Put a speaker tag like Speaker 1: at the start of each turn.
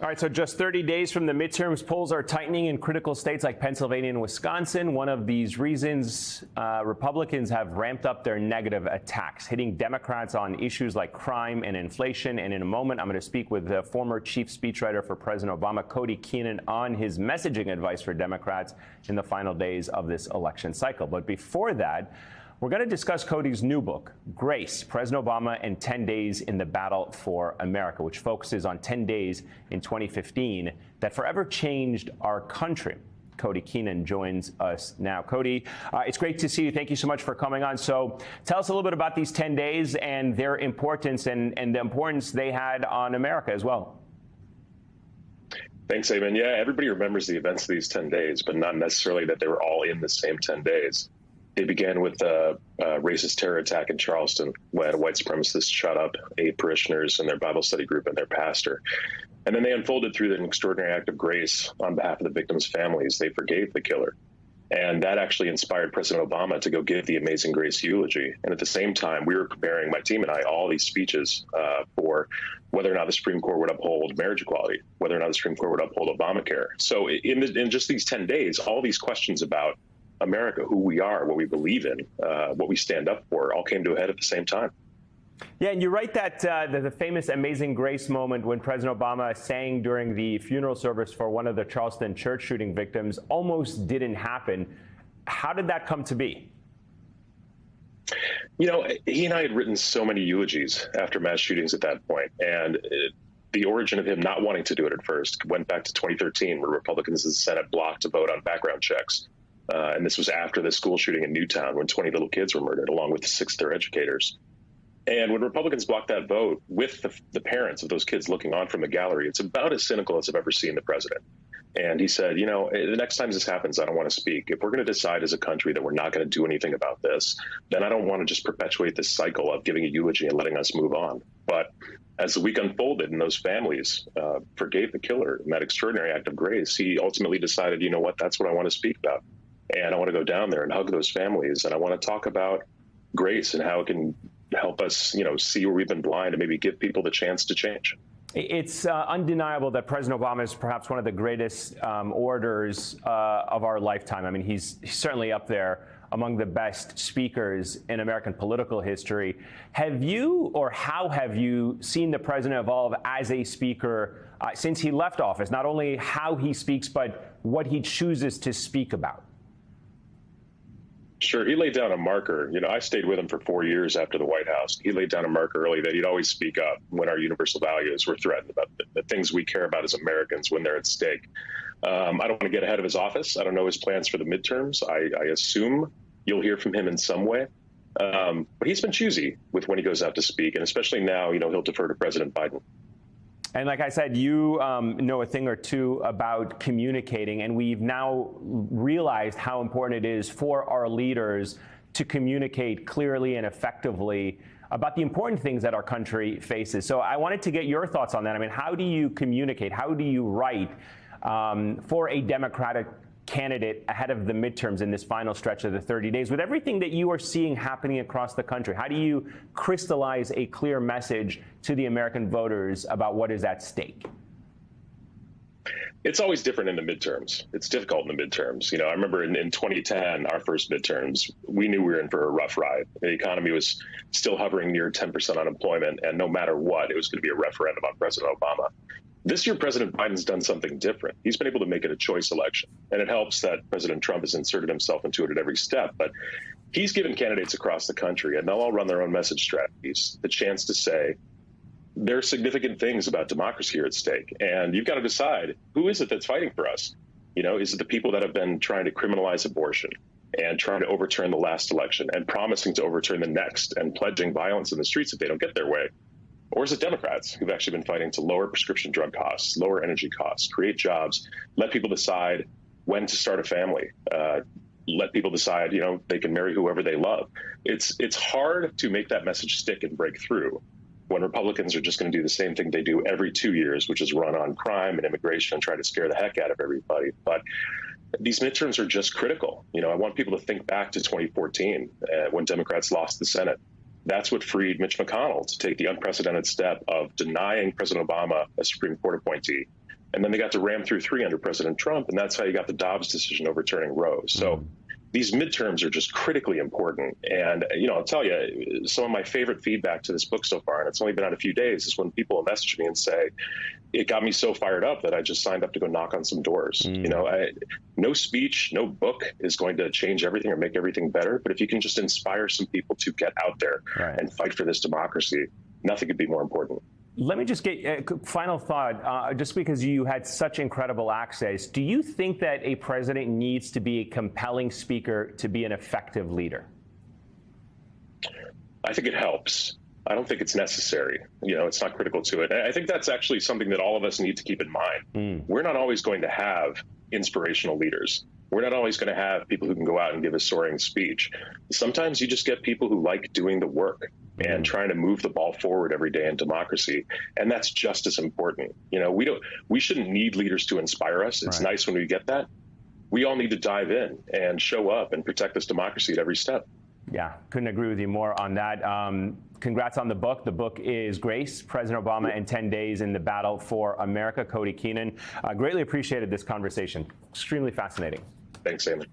Speaker 1: All right, so just 30 days from the midterms, polls are tightening in critical states like Pennsylvania and Wisconsin. One of these reasons, Republicans have ramped up their negative attacks, hitting Democrats on issues like crime and inflation. And in a moment, I'm going to speak with the former chief speechwriter for President Obama, Cody Keenan, on his messaging advice for Democrats in the final days of this election cycle. But before that, we're going to discuss Cody's new book, Grace, President Obama and 10 Days in the Battle for America, which focuses on 10 days in 2015 that forever changed our country. Cody Keenan joins us now. Cody, it's great to see you. Thank you so much for coming on. So tell us a little bit about these 10 days and their importance and the importance they had on America as well.
Speaker 2: Thanks, Eamon. Yeah, everybody remembers the events of these 10 days, but not necessarily that they were all in the same 10 days. It began with a racist terror attack in Charleston when white supremacists shot up 8 parishioners in their Bible study group and their pastor. And then they unfolded through an extraordinary act of grace on behalf of the victims' families. They forgave the killer. And that actually inspired President Obama to go give the Amazing Grace eulogy. And at the same time, we were preparing, my team and I, all these speeches for whether or not the Supreme Court would uphold marriage equality, whether or not the Supreme Court would uphold Obamacare. So in just these 10 days, all these questions about America, who we are, what we believe in, what we stand up for, all came to a head at the same time.
Speaker 1: Yeah, and you write that the famous Amazing Grace moment when President Obama sang during the funeral service for one of the Charleston church shooting victims almost didn't happen. How did that come to be?
Speaker 2: You know, he and I had written so many eulogies after mass shootings at that point, and the origin of him not wanting to do it at first went back to 2013, where Republicans in the Senate blocked a vote on background checks. And this was after the school shooting in Newtown when 20 little kids were murdered, along with 6 of their educators. And when Republicans blocked that vote with the parents of those kids looking on from the gallery, it's about as cynical as I've ever seen the president. And he said, you know, the next time this happens, I don't want to speak. If we're going to decide as a country that we're not going to do anything about this, then I don't want to just perpetuate this cycle of giving a eulogy and letting us move on. But as the week unfolded and those families forgave the killer in that extraordinary act of grace, he ultimately decided, you know what, that's what I want to speak about. And I want to go down there and hug those families. And I want to talk about grace and how it can help us, you know, see where we've been blind and maybe give people the chance to change.
Speaker 1: It's undeniable that President Obama is perhaps one of the greatest orators of our lifetime. I mean, he's certainly up there among the best speakers in American political history. Have you, or how have you seen the president evolve as a speaker since he left office? Not only how he speaks, but what he chooses to speak about.
Speaker 2: Sure. He laid down a marker. You know, I stayed with him for 4 years after the White House. He laid down a marker early that he'd always speak up when our universal values were threatened, about the things we care about as Americans when they're at stake. I don't want to get ahead of his office. I don't know his plans for the midterms. I assume you'll hear from him in some way. But he's been choosy with when he goes out to speak. And especially now, you know, he'll defer to President Biden.
Speaker 1: And like I said, you know a thing or two about communicating, and we've now realized how important it is for our leaders to communicate clearly and effectively about the important things that our country faces. So I wanted to get your thoughts on that. I mean, how do you communicate? How do you write for a Democratic candidate ahead of the midterms in this final stretch of the 30 days with everything that you are seeing happening across the country? How do you crystallize a clear message to the American voters about what is at stake?
Speaker 2: It's always different in the midterms. It's difficult in the midterms. You know, I remember in 2010, our first midterms, we knew we were in for a rough ride. The economy was still hovering near 10% unemployment, and no matter what, it was going to be a referendum on President Obama. This year, President Biden's done something different. He's been able to make it a choice election. And it helps that President Trump has inserted himself into it at every step. But he's given candidates across the country, and they'll all run their own message strategies, the chance to say, there are significant things about democracy here at stake. And you've got to decide, who is it that's fighting for us? You know, is it the people that have been trying to criminalize abortion and trying to overturn the last election and promising to overturn the next and pledging violence in the streets if they don't get their way? Or is it Democrats who've actually been fighting to lower prescription drug costs, lower energy costs, create jobs, let people decide when to start a family, let people decide, you know, they can marry whoever they love? It's hard to make that message stick and break through when Republicans are just going to do the same thing they do every 2 years, which is run on crime and immigration and try to scare the heck out of everybody. But these midterms are just critical. You know, I want people to think back to 2014 when Democrats lost the Senate. That's what freed Mitch McConnell to take the unprecedented step of denying President Obama a Supreme Court appointee And then they got to ram through 3 under President Trump, and that's how you got the Dobbs decision overturning Roe. So these midterms are just critically important. And, I'll tell you, some of my favorite feedback to this book so far, and it's only been out a few days, is when people message me and say, it got me so fired up that I just signed up to go knock on some doors. No speech, no book is going to change everything or make everything better. But if you can just inspire some people to get out there and fight for this democracy, nothing could be more important.
Speaker 1: Let me just get a final thought. Just because you had such incredible access, do you think that a president needs to be a compelling speaker to be an effective leader?
Speaker 2: I think it helps. I don't think it's necessary. It's not critical to it. I think that's actually something that all of us need to keep in mind. We're not always going to have inspirational leaders. We're not always going to have people who can go out and give a soaring speech. Sometimes you just get people who like doing the work and trying to move the ball forward every day in democracy. And that's just as important. We shouldn't need leaders to inspire us. It's nice when we get that. We all need to dive in and show up and protect this democracy at every step.
Speaker 1: Yeah, couldn't agree with you more on that. Congrats on the book. The book is Grace, President Obama in 10 Days in the Battle for America. Cody Keenan, greatly appreciated this conversation. Extremely fascinating.
Speaker 2: Thanks, Eamon.